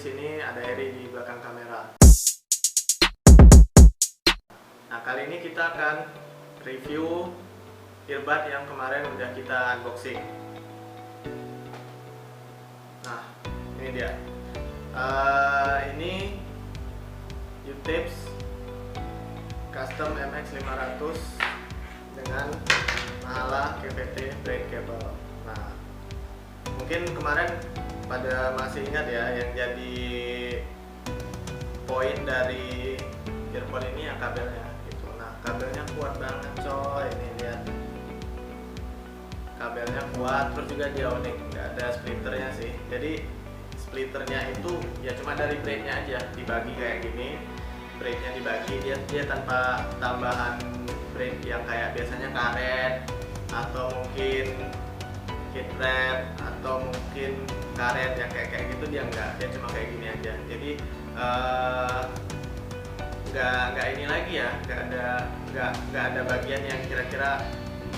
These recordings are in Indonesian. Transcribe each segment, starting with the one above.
sini, ada Eri di belakang kamera. Nah, kali ini kita akan review earbud yang kemarin udah kita unboxing. Nah, ini dia. Ini UTapes Custom MX500 dengan Mahala KVT braid cable. Nah, mungkin kemarin pada masih ingat ya, yang jadi poin dari earphone ini ya kabelnya gitu. Nah, kabelnya kuat banget coy, ini lihat, kabelnya kuat, terus juga dia unik, nggak ada splitternya sih. Jadi splitternya itu ya cuma dari braidnya aja, dibagi kayak gini, braidnya dibagi, dia tanpa tambahan braid yang kayak biasanya karet atau mungkin kit wrap atau mungkin karet yang kayak gitu, dia enggak, dia cuma kayak gini aja. Jadi nggak ini lagi ya, nggak ada bagian yang kira-kira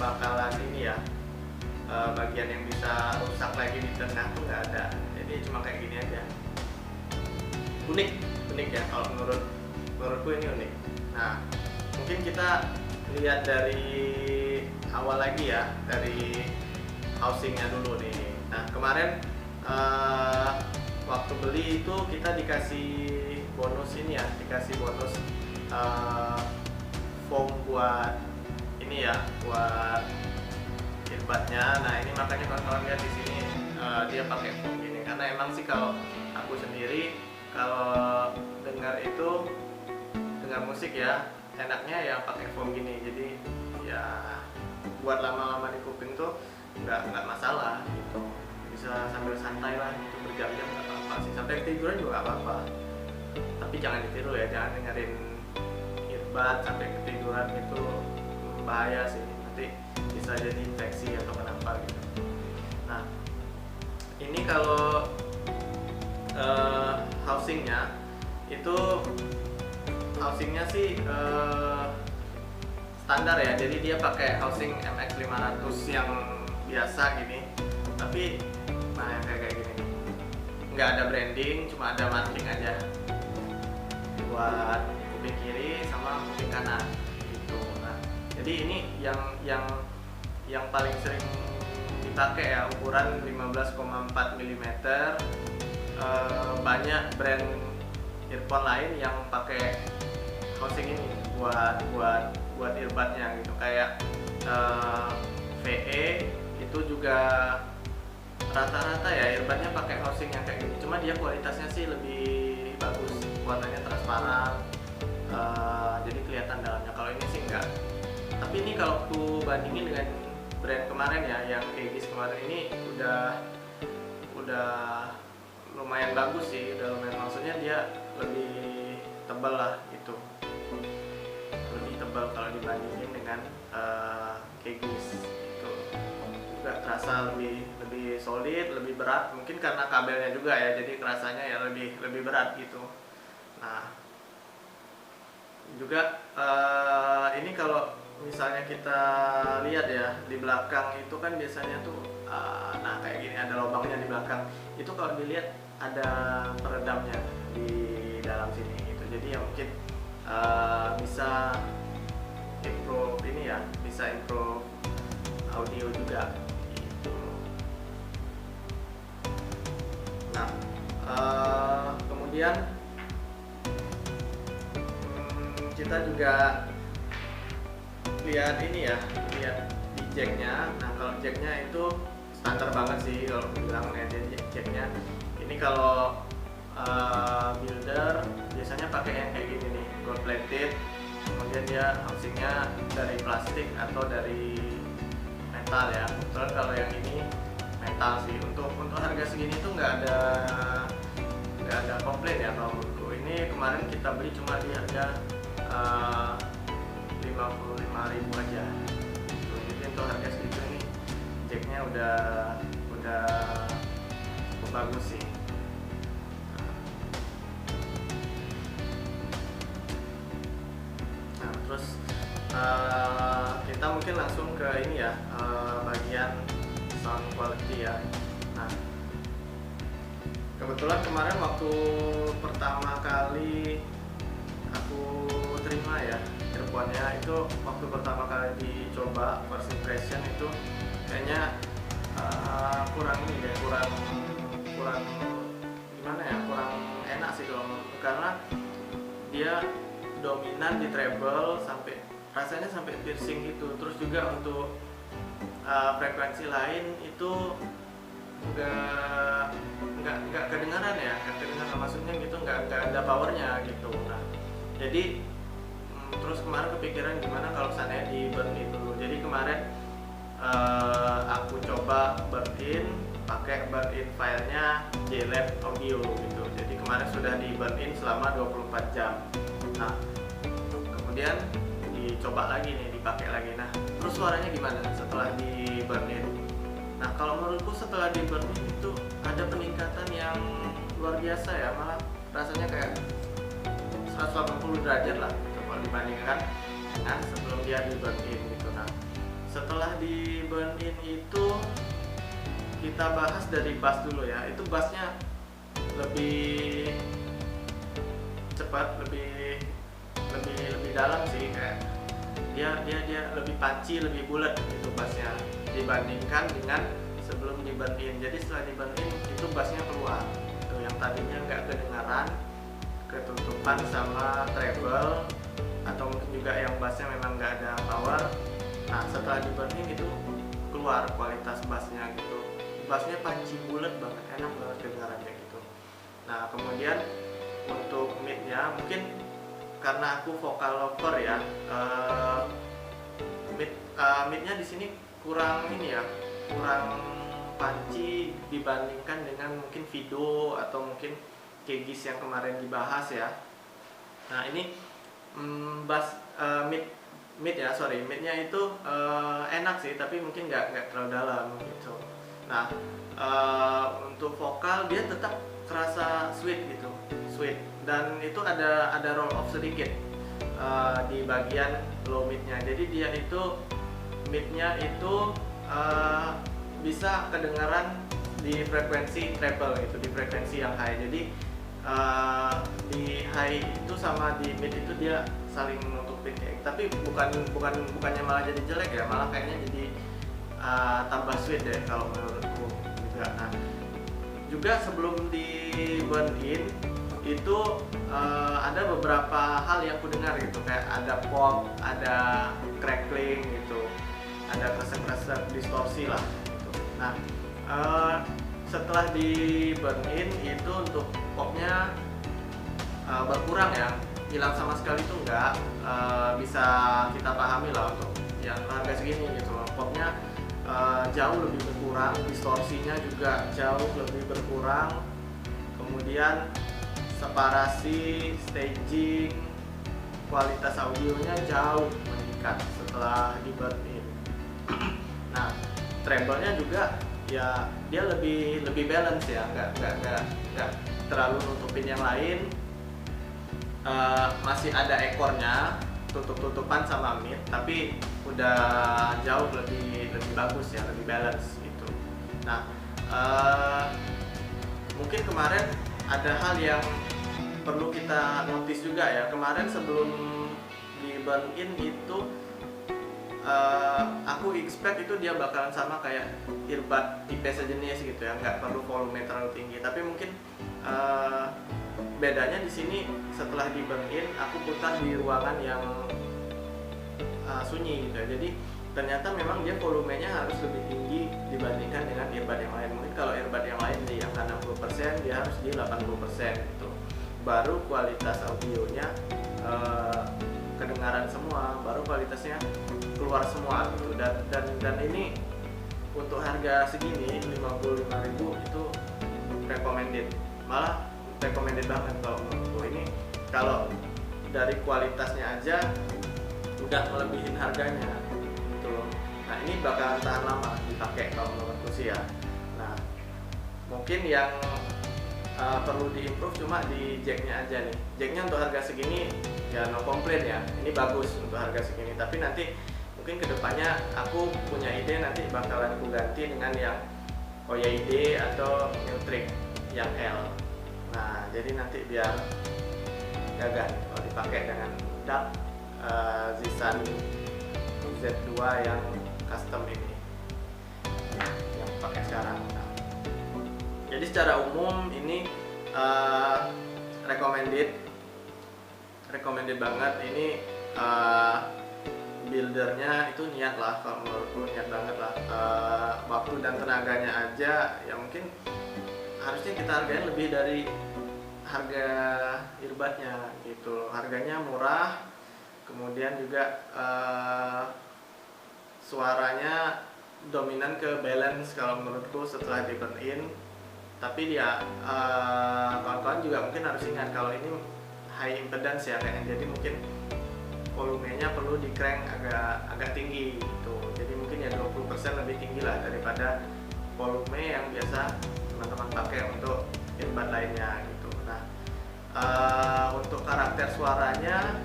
bakalan ini ya, bagian yang bisa rusak lagi di tengah tuh nggak ada. Jadi cuma kayak gini aja. Unik ya, kalau menurutku ini unik. Nah, mungkin kita lihat dari awal lagi ya, dari housingnya dulu nih. Nah, kemarin waktu beli itu kita dikasih bonus ini ya, dikasih bonus foam buat ini ya, buat earbudnya. Nah, ini makanya kawan-kawan lihat di sini dia pakai foam gini, karena emang sih kalau aku sendiri kalau dengar musik ya, enaknya ya pakai foam gini. Jadi ya buat lama-lama di kuping tuh nggak masalah gitu, bisa sambil santai lah gitu, berjam-jam nggak apa-apa sih, sampai ketiduran juga nggak apa-apa. Tapi jangan ditiru ya, jangan dengerin earbud sampai ketiduran, itu bahaya sih, nanti bisa jadi infeksi atau kenapa gitu. Nah, ini kalau housingnya sih standar ya, jadi dia pakai housing MX500 yang biasa gini, tapi nah yang kayak gini nih, nggak ada branding, cuma ada marking aja buat kuping kiri sama kuping kanan gitu. Nah, jadi ini yang paling sering dipakai ya, ukuran 15,4 mm. Banyak brand earphone lain yang pakai housing ini buat earbudnya gitu, kayak VE itu juga rata-rata ya earbudnya pakai housing yang kayak gini, cuma dia kualitasnya sih lebih bagus, warnanya transparan, jadi kelihatan dalamnya. Kalau ini sih enggak. Tapi ini kalau aku bandingin dengan brand kemarin ya, yang Aegis kemarin, ini udah lumayan bagus sih, udah lumayan, maksudnya dia lebih tebal lah gitu, lebih tebal kalau dibandingin dengan Aegis gitu. Juga terasa lebih solid, lebih berat, mungkin karena kabelnya juga ya, jadi kerasanya ya lebih berat gitu. Nah, juga ini kalau misalnya kita lihat ya, di belakang itu kan biasanya tuh nah kayak gini, ada lubangnya di belakang itu, kalau dilihat ada peredamnya di dalam sini gitu. Jadi ya mungkin bisa improve ini ya, bisa improve audio juga gitu. Nah, kemudian kita juga lihat ini ya, lihat di jacknya. Nah, kalau jacknya itu standar banget sih kalau bilang ya, jacknya ini kalau builder biasanya pakai yang kayak gini nih, gold plated, kemudian dia housingnya dari plastik atau dari metal ya. Kebetulan kalau yang ini metal sih. Untuk harga segini tuh nggak ada komplain ya kalau menurutku. Ini kemarin kita beli cuma di harga 55.000 aja gitu. Jadi untuk harga segitu ini jacknya udah cukup bagus sih. Nah, terus kita mungkin langsung ke ini ya, bagian sound quality ya. Nah, Kebetulan kemarin waktu pertama kali aku terima ya earphone-nya, itu waktu pertama kali dicoba first impression itu kayaknya kurang ini deh, kurang kurang gimana ya, kurang enak sih kalau menurutku, karena dia dominan di treble sampai rasanya sampai piercing gitu. Terus juga untuk frekuensi lain itu nggak kedengaran ya, nggak kedengaran, maksudnya gitu, nggak ada powernya gitu. Nah jadi terus kemarin kepikiran gimana kalau misalnya di burn in dulu. Jadi kemarin aku coba burn in pakai burn in filenya JLab Audio gitu. Jadi kemarin sudah di burn in selama 24 jam. Nah kemudian dicoba lagi nih, dipakai lagi. Nah terus suaranya gimana setelah di burn in? Nah kalau menurutku setelah di burn in itu ada peningkatan yang luar biasa ya, malah rasanya kayak 180 derajat lah gitu, kalau dibandingkan dengan sebelum dia di burn in gitu. Nah setelah di burn in itu kita bahas dari bass dulu ya. Itu bassnya lebih cepat, lebih dalam sih, kayak dia lebih punchy, lebih bulat gitu bassnya dibandingkan dengan sebelum di burn in. Jadi setelah di burn in itu bassnya keluar itu, yang tadinya nggak kedengaran, ketutupan sama treble, atau mungkin juga yang bassnya memang nggak ada power. Nah setelah di burn in itu keluar kualitas bassnya gitu, bassnya punchy, bulat banget, enak banget kedengarannya gitu. Nah kemudian untuk midnya, mungkin karena aku vokal lover ya, midnya di sini kurang ini ya, kurang punchy dibandingkan dengan mungkin Vido atau mungkin Kegis yang kemarin dibahas ya. Nah ini bass midnya itu enak sih, tapi mungkin nggak terlalu dalam gitu. Nah untuk vokal dia tetap terasa sweet gitu, sweet, dan itu ada roll off sedikit di bagian low midnya. Jadi dia itu midnya itu bisa kedengaran di frekuensi treble itu, di frekuensi yang high. Jadi di high itu sama di mid itu dia saling nutupin ya. Tapi bukannya malah jadi jelek ya, malah kayaknya jadi tambah sweet deh kalau menurutku juga. Nah juga sebelum di burn in itu ada beberapa hal yang ku dengar gitu, kayak ada pop, ada crackling gitu, ada kresek-kresek distorsi lah gitu. Nah setelah di burn in itu untuk popnya berkurang ya, hilang sama sekali itu enggak, bisa kita pahami lah untuk yang harga segini gitu loh. Popnya jauh lebih berkurang, distorsinya juga jauh lebih berkurang, kemudian separasi, staging, kualitas audionya jauh meningkat setelah di burn in. Nah treble-nya juga ya dia lebih balance ya, nggak terlalu nutupin yang lain. Masih ada ekornya, tutupan sama mid, tapi udah jauh lebih bagus ya, lebih balance gitu. Nah mungkin kemarin ada hal yang perlu kita notice juga ya. Kemarin sebelum di burn in itu aku expect itu dia bakalan sama kayak earbud tipe sejenis gitu ya, nggak perlu volume terlalu tinggi. Tapi mungkin bedanya di sini setelah di burn in aku putar di ruangan yang sunyi gitu ya. Jadi ternyata memang dia volumenya harus lebih tinggi dibandingkan dengan earbud yang lain. Mungkin kalau earbud yang lain di angka 60%, dia harus di 80% gitu, baru kualitas audionya kedengaran semua, baru kualitasnya keluar semua gitu. Dan ini untuk harga segini 55.000 itu recommended, malah recommended banget kalau menurutku. Ini kalau dari kualitasnya aja udah melebihin harganya gitu loh. Nah ini bakalan tahan lama dipakai kalau menurutku sih ya. Nah mungkin yang perlu diimprove cuma di jacknya aja nih. Jacknya untuk harga segini ya no complain ya, ini bagus untuk harga segini. Tapi nanti mungkin kedepannya aku punya ide, nanti bakalan aku ganti dengan yang OYD atau Neutrik yang L. Nah jadi nanti biar gagah kalau dipakai dengan DAC Zishan Z2 yang custom ini yang pakai sekarang. Nah, jadi secara umum ini recommended banget. Ini buildernya itu niat lah, kalau menurutku niat banget lah. Waktu dan tenaganya aja ya mungkin harusnya kita hargain lebih dari harga earbudnya gitu. Harganya murah, kemudian juga suaranya dominan ke balance kalau menurutku setelah di burn in. Tapi dia kawan-kawan juga mungkin harus ingat kalau ini high impedance ya kayaknya, jadi mungkin volumenya perlu di crank agak tinggi gitu. Jadi mungkin ya 20% lebih tinggi lah daripada volume yang biasa teman-teman pakai untuk earbud lainnya gitu. Nah untuk karakter suaranya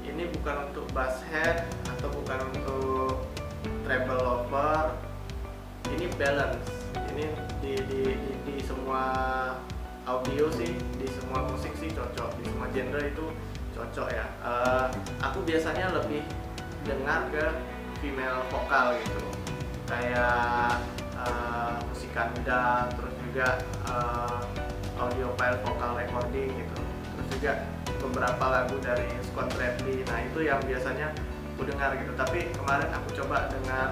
ini bukan untuk bass head atau bukan untuk treble lover, ini balance. Ini di semua audio sih, di semua musik sih cocok, di semua genre itu cocok ya. Aku biasanya lebih dengar ke female vokal gitu, kayak Musikanida, terus juga audio file vokal recording gitu, terus juga beberapa lagu dari Scott Bradley. Nah itu yang biasanya aku dengar gitu. Tapi kemarin aku coba dengar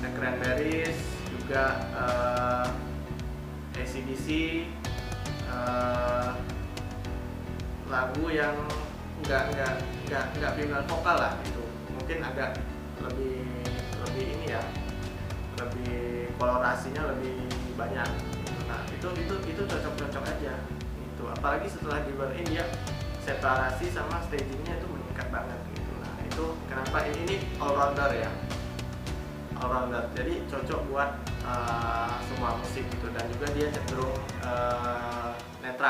The Cranberries, juga AC/DC, lagu yang nggak female vokal lah gitu, mungkin agak lebih ini ya, lebih kolorasinya lebih banyak gitu. Nah itu cocok aja gitu, apalagi setelah di burn in dia separasi sama stagingnya itu meningkat banget gitu. Nah itu kenapa ini all rounder ya, all rounder, jadi cocok buat semua musik gitu, dan juga dia cenderung netral.